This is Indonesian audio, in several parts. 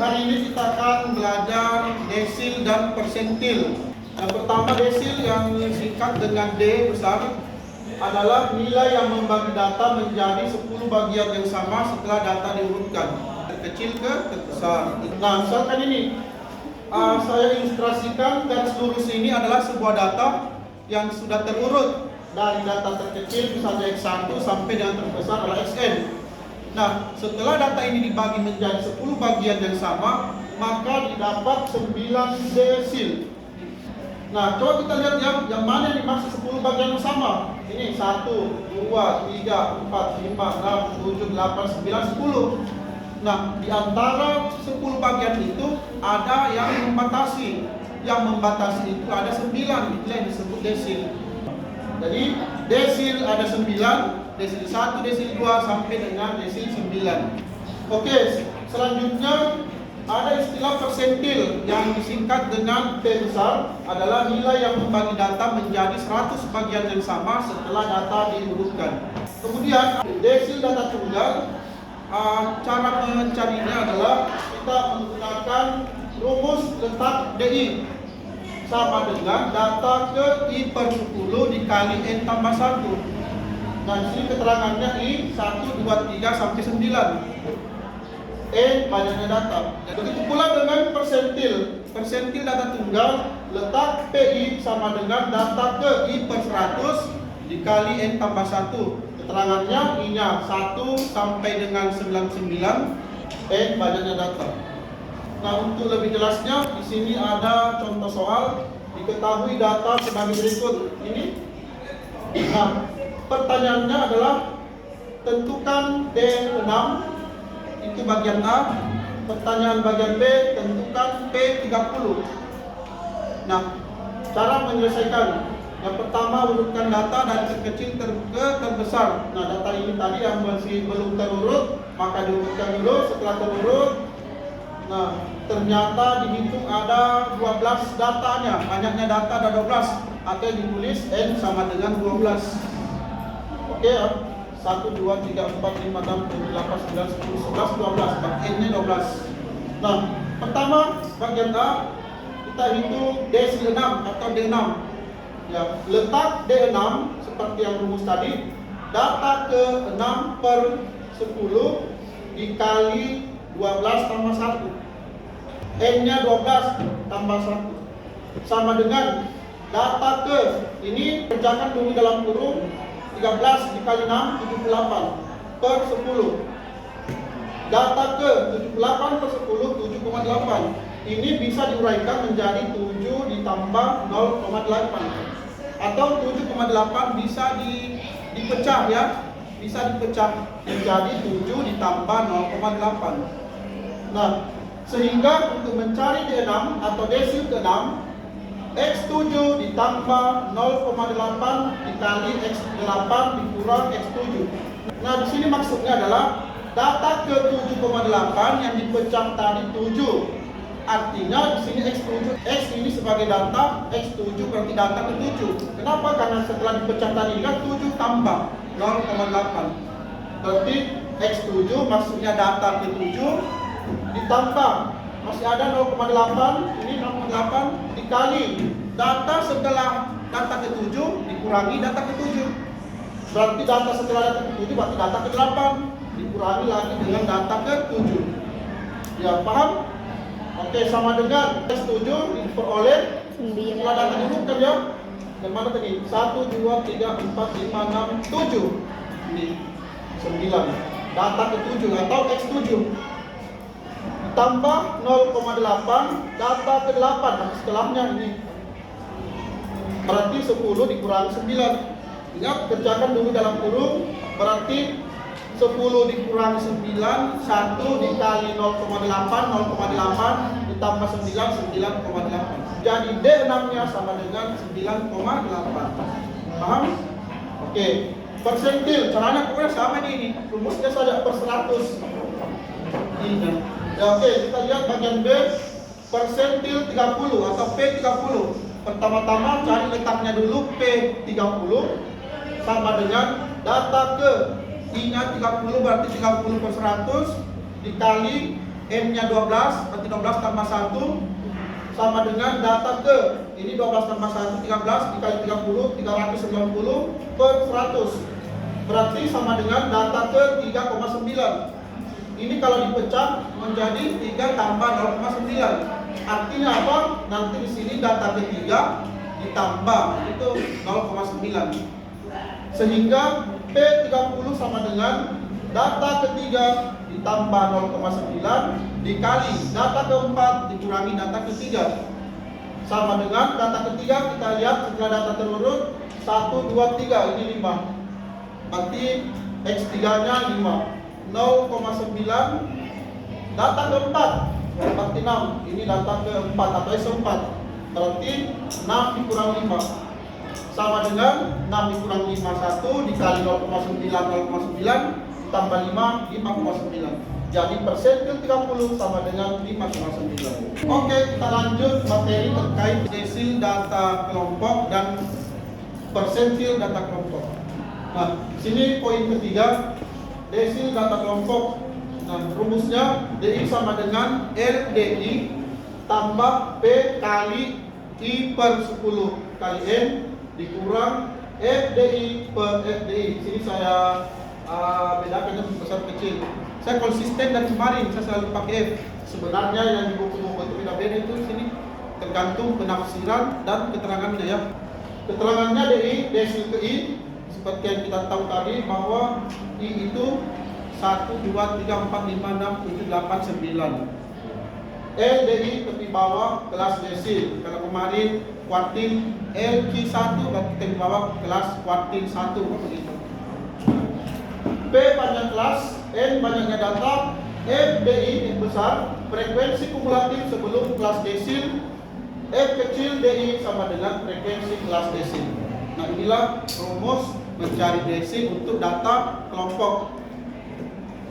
hari ini kita akan belajar desil dan persentil. Yang pertama, desil yang singkat dengan D besar adalah nilai yang membagi data menjadi 10 bagian yang sama setelah data diurutkan dari kecil ke terbesar. Nah, misalkan ini saya ilustrasikan garis lurus ini adalah sebuah data yang sudah terurut dari data terkecil misalnya X1 sampai dengan terbesar adalah Xn. Nah, setelah data ini dibagi menjadi 10 bagian yang sama, maka didapat 9 desil. Nah, coba kita lihat yang mana yang dimaksud 10 bagian yang sama. Ini 1, 2, 3, 4, 5, 6, 7, 8, 9, 10. Nah, di antara 10 bagian itu ada yang membatasi. Yang membatasi itu ada 9, itu yang disebut desil. Jadi, desil ada 9, desil 1, desil 2 sampai dengan desil 9. Oke, selanjutnya ada istilah persentil yang disingkat dengan P besar adalah nilai yang membagi data menjadi 100 bagian yang sama setelah data diurutkan. Kemudian desil data tunggal, cara mencarinya adalah kita menggunakan rumus letak DI sama dengan data ke I per 10 dikali N tambah 1. Nah, di sini keterangannya I 1, 2, 3 sampai 9. N banyaknya data. Begitu pula dengan persentil. Persentil data tunggal, letak PI sama dengan data ke I per 100 dikali N tambah 1. Keterangannya I-nya 1 sampai dengan 99, N banyaknya data. Nah, untuk lebih jelasnya, di sini ada contoh soal. Diketahui data sebagai berikut. Ini. Nah, pertanyaannya adalah tentukan D6, itu bagian A. Pertanyaan bagian B, tentukan P30. Nah, cara menyelesaikan. Yang pertama, urutkan data dari terkecil ke terbesar. Nah, data ini tadi yang masih belum terurut, maka diurutkan dulu. Setelah terurut, nah, ternyata dihitung ada 12 datanya. Banyaknya data ada 12. Atau ditulis N sama dengan 12. Oke ya. 1, 2, 3, 4, 5, 6, 7, 8, 9, 10, 11, 12. N-nya 12. Nah, pertama bagian A kita hitung desil 6 atau D6. Ya, letak D6 seperti yang rumus tadi, data ke 6 per 10 dikali 12 tambah 1. N-nya 12 tambah 1 sama dengan data ke, ini kerjakan dulu dalam kurung, 13 dikali 6, 78 per 10. Data ke 78 per 10, 7,8. Ini bisa diuraikan menjadi 7 ditambah 0,8. Atau 7,8 bisa dipecah ya. Bisa dipecah menjadi 7 ditambah 0,8. Nah, sehingga untuk mencari D6 atau desil ke-6, X7 ditambah 0,8 dikali X8 dikurang X7. Nah, di sini maksudnya adalah data ke 7,8 yang dipecah tadi 7. Artinya di sini X7, X ini sebagai data, X7 berarti data ke 7. Kenapa? Karena setelah dipecah tadi kan 7 tambah 0,8. Berarti X7 maksudnya data ke 7 ditambah masih ada 0,8, ini 0,8 dikali data setelah data ke-7 dikurangi data ke-7. Berarti data setelah data ke-7 berarti data ke-8 dikurangi lagi dengan data ke-7. Ya, paham? Oke, sama dengan X7 diperoleh setelah data dulu kan ya. Yang mana tadi? 1, 2, 3, 4, 5, 6, 7. Ini 9. Data ke-7 atau X7. Tambah 0,8 data ke-8. Nah, setelahnya ini berarti 10 dikurangi 9. Ingat, kerjakan dulu dalam kurung. Berarti 10 dikurangi 9, 1 dikali 0,8, 0,8 ditambah 9, 9,8. Jadi D6 nya sama dengan 9,8. Paham? Oke. Persentil, caranya pokoknya sama ini. Rumusnya saja per 100. Ini. Ya, oke, kita lihat bagian B, persentil 30 atau P30. Pertama-tama cari letaknya dulu, P30 sama dengan data ke I-nya 30 berarti 30 per 100 dikali N-nya 12, berarti 12 tambah 1 sama dengan data ke, ini 12 tambah 1, 13, dikali 30, 390 per 100. Berarti sama dengan data ke 3,9. Ini kalau dipecah menjadi 3 tambah 0,9. Artinya apa? Nanti di sini data ketiga ditambah itu 0,9. Sehingga P30 sama dengan data ketiga ditambah 0,9 dikali data keempat dikurangi data ketiga. Sama dengan data ketiga, kita lihat setelah data terurut 1, 2, 3, ini 5. Berarti X3 nya 5, 0,9. Data keempat berarti 6, ini data keempat atau S4. Berarti 6 dikurang 5 sama dengan 6 dikurang 5, 1 dikali 0,9 tambah 5, 5,9. Jadi persentil 30 sama dengan 5,9. Oke, kita lanjut materi terkait desil data kelompok dan persentil data kelompok. Nah, sini poin ketiga, desil data kelompok. Nah, rumusnya DI sama dengan LDI tambah P kali I per 10 kali N dikurang FDI per FDI. Sini saya bedakannya besar kecil. Saya konsisten dari kemarin, saya selalu pakai F. Sebenarnya yang di buku-buku itu beda-beda itu sini tergantung penafsiran dan keterangannya ya. Keterangannya DI, desil ke I, seperti yang kita tahu tadi bahwa I itu 1, 2, 3, 4, 5, 6, 7, 8, 9. LDI tepi bawah kelas desil. Kalau kemarin kuartil LQ1 berarti tepi bawah kelas kuartil 1 begitu. P panjang kelas, N banyaknya data, FDI yang besar, frekuensi kumulatif sebelum kelas desil, F kecil DI sama dengan frekuensi kelas desil. Nah, inilah rumus mencari desil untuk data kelompok.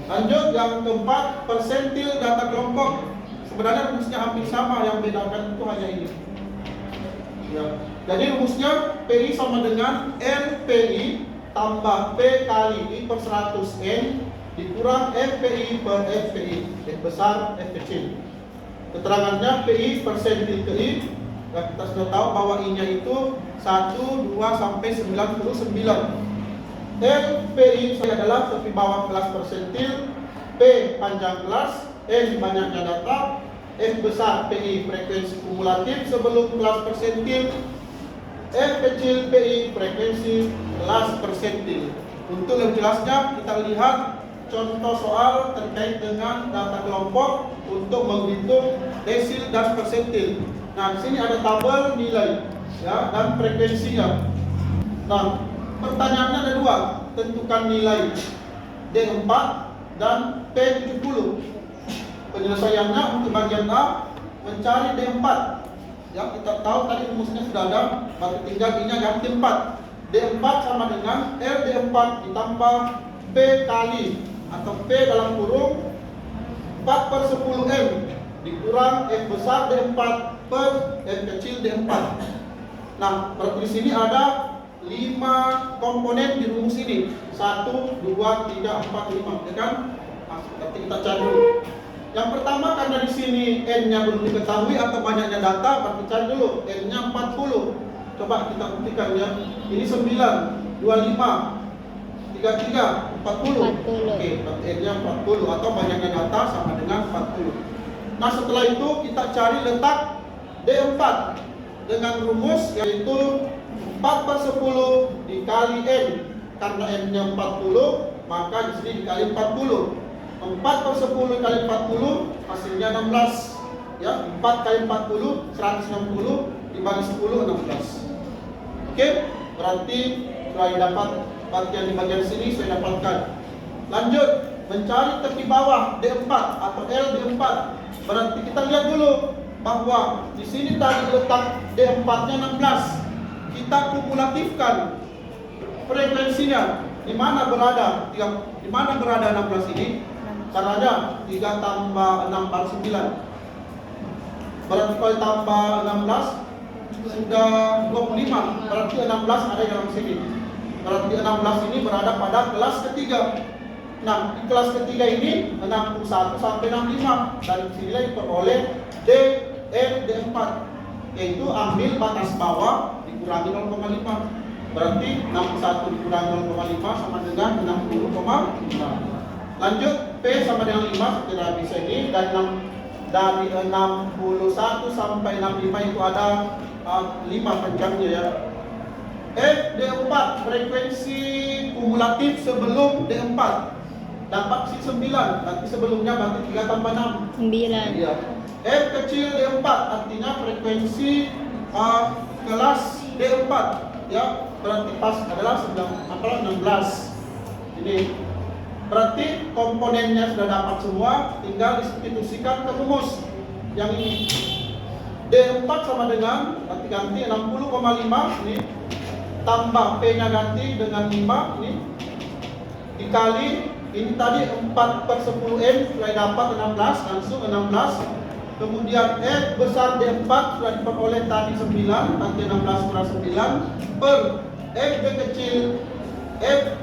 Lanjut yang keempat, persentil data kelompok. Sebenarnya rumusnya hampir sama, yang bedakan itu hanya ini. Ya. Jadi rumusnya PI sama dengan LPI tambah P kali I per 100 N dikurang FPI per FPI, F besar F kecil. Keterangannya PI persentil ke I, dan kita sudah tahu bahwa I nya itu 1, 2 sampai 99. LPI adalah tepi bawah kelas persentil, P panjang kelas, N banyaknya data, F besar PI frekuensi kumulatif sebelum kelas persentil, F kecil PI frekuensi kelas persentil. Untuk lebih jelasnya kita lihat contoh soal terkait dengan data kelompok untuk menghitung desil dan persentil. Nah, di sini ada tabel nilai ya dan frekuensinya. Nah, pertanyaannya ada dua, tentukan nilai D4 dan P70. Penyelesaiannya untuk bagian A mencari D4. Ya, kita tahu tadi rumusnya sudah ada, baru tinggal I-nya ganti 4. D4 sama dengan LD4 ditambah P kali atau P dalam kurung 4 per 10 M dikurang F besar D4 per F kecil D4. Nah, berarti di sini ada 5 komponen di rumus ini. 1, 2, 3, 4, 5, ya kan? Nah, berarti kita cari dulu. Yang pertama, karena di sini N-nya belum diketahui atau banyaknya data, berarti cari dulu N-nya 40. Coba kita buktikan ya. Ini 9, 25, 33, 40. Oke, berarti N-nya 40 atau banyaknya data sama dengan 40. Nah, setelah itu kita cari letak D4 dengan rumus yaitu 4 per 10 dikali N. Karena N-nya 40, maka di sini dikali 40. 4 per 10 kali 40 hasilnya 16. Ya, 4 kali 40 160 dibagi 10 16. Oke, berarti sudah dapat bagian di bagian sini saya dapatkan. Lanjut mencari tepi bawah D4 atau LD4. Berarti kita lihat dulu bahwa di sini tadi letak D4-nya 16. Kita kumulatifkan frekuensinya. Di mana berada 16 ini? Caranya 3 tambah 6 per 9. Berarti kalau tambah 16 sudah 25. Berarti 16 ada dalam sini. Berarti 16 ini berada pada kelas ketiga. Nah, di kelas ketiga ini 61 sampai 65. Dan sinilah diperoleh D, F, D4. Yaitu ambil batas bawah dikurangi 0,5. Berarti 61 dikurangi 0,5 sama dengan 60,5. Lanjut, P sama dengan 5, kita bisa ini. Dari 61 sampai 65 itu ada 5 panjangnya ya. F, D4, frekuensi kumulatif sebelum D4 dapat si 9, berarti sebelumnya berarti 3 tambah 6 9. iya. F kecil D4 artinya frekuensi kelas D4 ya, berarti pas adalah 16. Ini berarti komponennya sudah dapat semua, tinggal disubstitusikan ke rumus yang ini. D4 sama dengan, berarti ganti 60,5 ini, tambah P nya ganti dengan 5 ini, dikali ini tadi 4/10N sudah dapat 16, langsung 16. Kemudian F besar D4 sudah diperoleh tadi 9, nanti 16 kurang 9 per F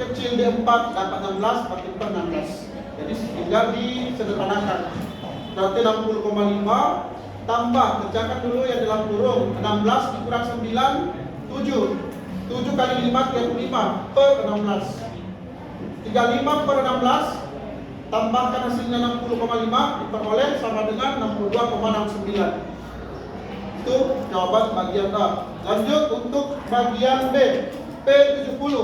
kecil D4 dapat 16, berarti per 16. Jadi tinggal disederhanakan. Berarti 60,5 tambah, kerjakan dulu yang dalam kurung, 16 dikurang 9, 7. 7 kali 5, 35 per 16. 35 per 16 tambahkan hasilnya 60,5 diperoleh sama dengan 62,69. Itu jawaban bagian A. Lanjut untuk bagian B, P70.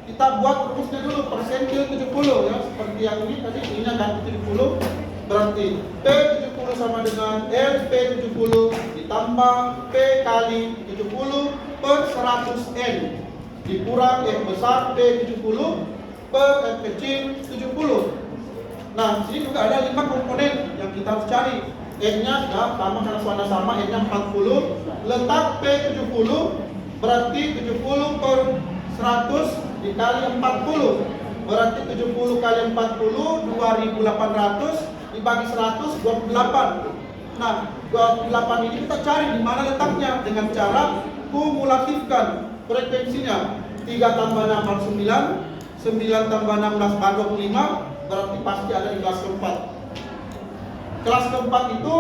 Kita buat rumusnya dulu, persentil 70 ya, seperti yang ini tadi, ini ganti 70. Berarti P70 sama dengan P70 ditambah P kali 70 per 100N dikurang F besar P70 per F kecil 70. Nah, sini juga ada 5 komponen yang kita harus cari. N-nya sudah sama karena suara sama, N-nya 40. Letak P70 berarti 70 per 100 dikali 40. Berarti 70 kali 40 2800 dibagi 100 28. Nah, 28 ini kita cari di mana letaknya dengan cara kumulatifkan frekuensinya. 3 tambah 6 9, 9 tambah 16 25, berarti pasti ada di kelas keempat. Kelas keempat itu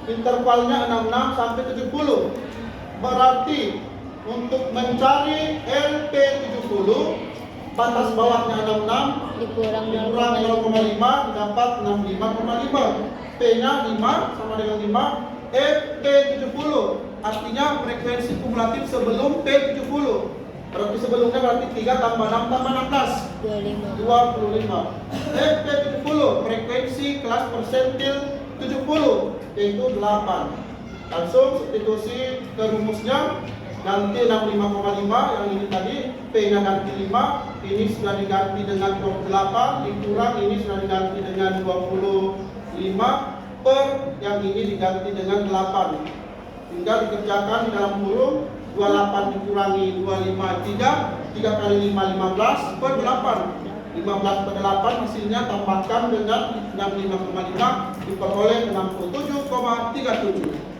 intervalnya 66 sampai 70. Berarti untuk mencari LP70 batas bawahnya 66 Dikurang 0,5 dapat 65,5. P-nya 5 sama dengan 5. FP70 artinya frekuensi kumulatif sebelum P70. Berarti sebelumnya berarti 3 tambah 6 tambah 16 25. FP70 frekuensi kelas persentil 70 yaitu 8. Langsung substitusi ke rumusnya, ganti 65,5 yang ini tadi, P nya ganti 5, ini sudah diganti dengan 28, dikurang ini sudah diganti dengan 25 per yang ini diganti dengan 8. Tinggal dikerjakan di dalam kurung, 28 dikurangi 25 3 kali 5 15 per 8. 15 per 8 hasilnya tambahkan dengan 65,5 diperoleh 67,37.